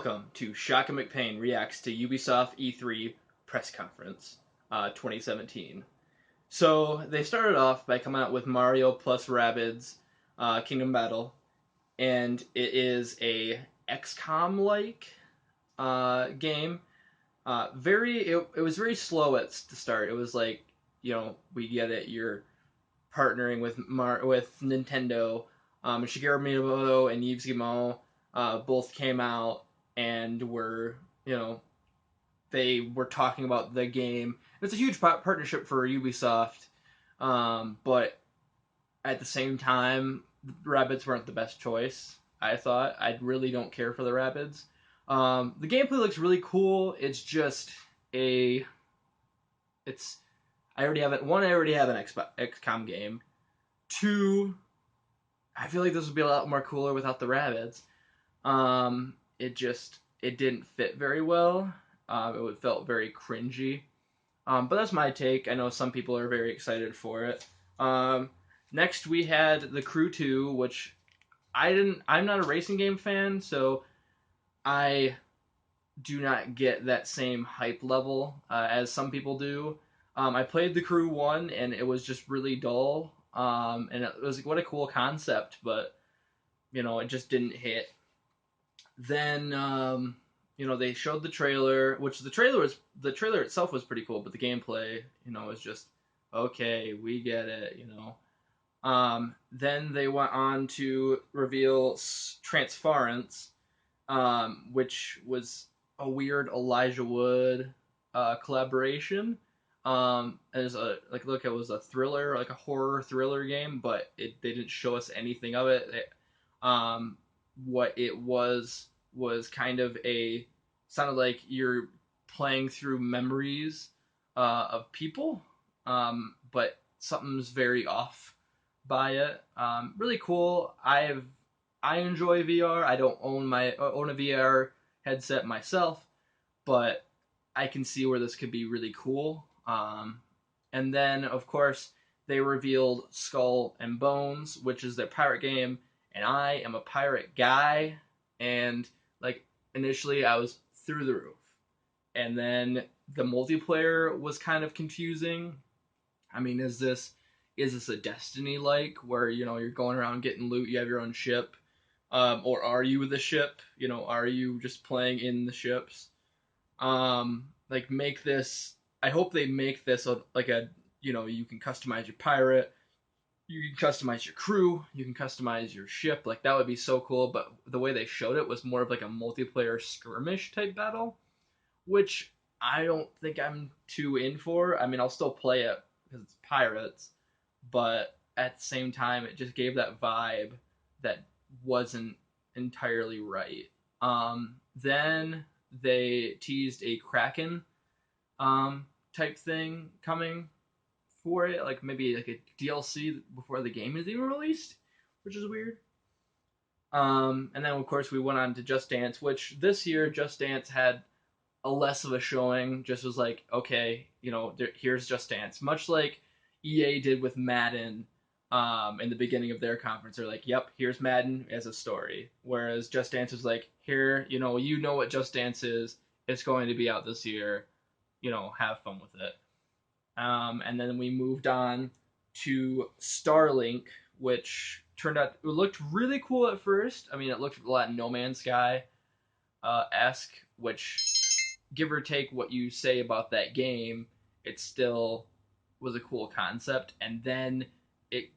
Welcome to Shaka McPain reacts to Ubisoft E3 press conference 2017. So they started off by coming out with Mario plus Rabbids Kingdom Battle, and it is a XCOM-like game. It was very slow at the start. It was like, we get it. You're partnering with Nintendo. Shigeru Miyamoto and Yves Guillemot both came out and they were talking about the game. It's a huge partnership for Ubisoft, but at the same time, Rabbids weren't the best choice. I thought I really don't care for the Rabbids. The gameplay looks really cool. It's just it's I already have it. One, I already have an XCOM game. Two, I feel like this would be a lot more cooler without the Rabbids. It didn't fit very well. It felt very cringy. But that's my take. I know some people are very excited for it. Next we had The Crew 2, which I'm not a racing game fan, so I do not get that same hype level as some people do. I played The Crew 1 and it was just really dull. And it was like, what a cool concept, but it just didn't hit. Then they showed the trailer, which the trailer itself was pretty cool, but the gameplay, was just okay, we get it, Then they went on to reveal Transference, which was a weird Elijah Wood collaboration. As it was a thriller, like a horror thriller game, but they didn't show us anything of it. What it was kind of sounded like you're playing through memories of people, but something's very off by it. Really cool. I enjoy VR. I don't own a VR headset myself, but I can see where this could be really cool. And then, of course, they revealed Skull and Bones, which is their pirate game, and I am a pirate guy, and initially I was through the roof. And then the multiplayer was kind of confusing. I mean, is this a Destiny like where you're going around getting loot, you have your own ship, or are you the ship? Are you just playing in the ships? Make this. I hope they make this you can customize your pirate, you can customize your crew, you can customize your ship. Like, that would be so cool. But the way they showed it was more of like a multiplayer skirmish type battle, which I don't think I'm too in for. I mean, I'll still play it because it's pirates, but at the same time, it just gave that vibe that wasn't entirely right. Then they teased a Kraken type thing coming for it, like maybe like a DLC before the game is even released, which is weird. And then of course we went on to Just Dance, which this year Just Dance had a less of a showing. Just was like, okay, here's Just Dance, much like EA did with Madden. In the beginning of their conference, they're like, "Yep, here's Madden as a story." Whereas Just Dance was like, "Here, you know what Just Dance is. It's going to be out this year. Have fun with it." And then we moved on to Starlink, which turned out it looked really cool at first. I mean, it looked a lot No Man's Sky esque, which, give or take what you say about that game, it still was a cool concept. And then it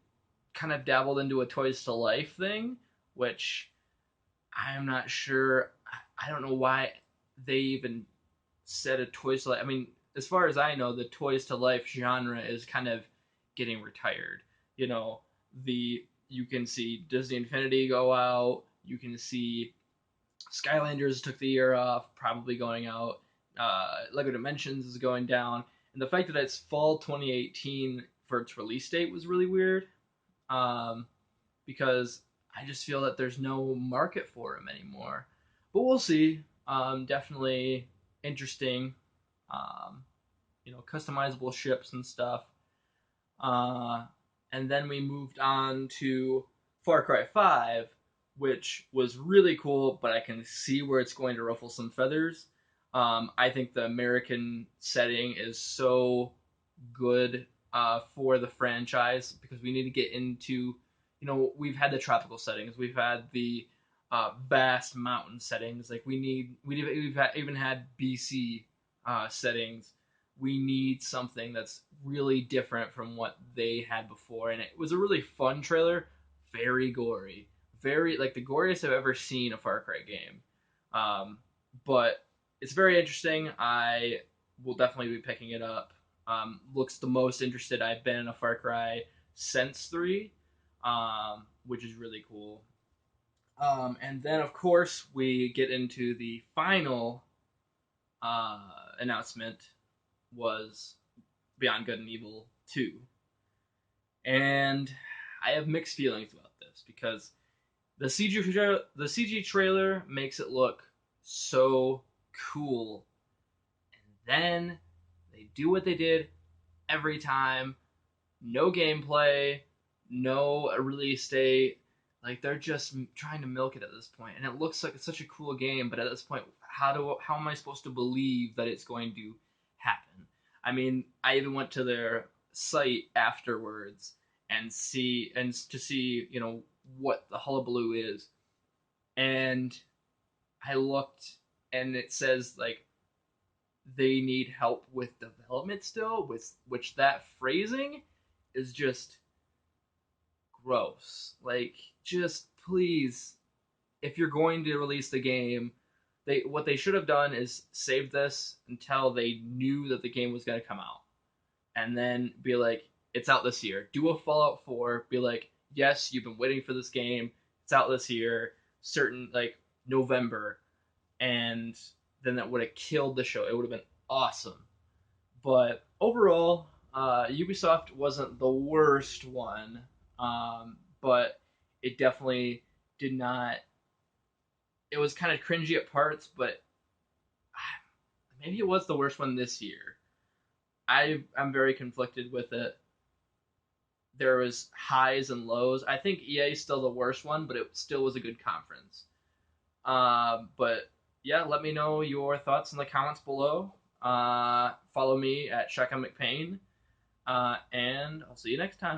kind of dabbled into a Toys to Life thing, which I'm not sure. I don't know why they even said a Toys to Life. I mean, as far as I know, the Toys to Life genre is kind of getting retired. You can see Disney Infinity go out. You can see Skylanders took the year off, probably going out. Lego Dimensions is going down. And the fact that it's fall 2018 for its release date was really weird. Because I just feel that there's no market for them anymore. But we'll see. Definitely interesting. Customizable ships and stuff. And then we moved on to Far Cry 5, which was really cool, but I can see where it's going to ruffle some feathers. I think the American setting is so good for the franchise because we need to get into, we've had the tropical settings, we've had the vast mountain settings. Like even had BC settings. We need something that's really different from what they had before, and it was a really fun trailer. Very gory, very like the goriest I've ever seen a Far Cry game. Um, but it's very interesting. I will definitely be picking it up. Looks the most interested I've been in a Far Cry since 3, which is really cool. And then, of course, we get into the final announcement was Beyond Good and Evil 2. And I have mixed feelings about this because the CG trailer makes it look so cool, and then they do what they did every time. No gameplay, no release date. Like they're just trying to milk it at this point, and it looks like it's such a cool game. But at this point, how am I supposed to believe that it's going to happen? I mean, I even went to their site afterwards and to see what the hullabaloo is, and I looked, and it says like they need help with development still, with which that phrasing is just gross. Like, just please, if you're going to release the game, what they should have done is save this until they knew that the game was going to come out, and then be like, it's out this year. Do a Fallout 4. Be like, yes, you've been waiting for this game. It's out this year, certain like November, and then that would have killed the show. It would have been awesome. But overall, Ubisoft wasn't the worst one, but it definitely did not. It was kind of cringy at parts, but maybe it was the worst one this year. I'm very conflicted with it. There was highs and lows. I think EA is still the worst one, but it still was a good conference. But yeah, let me know your thoughts in the comments below. Follow me at Shotgun McPain, and I'll see you next time.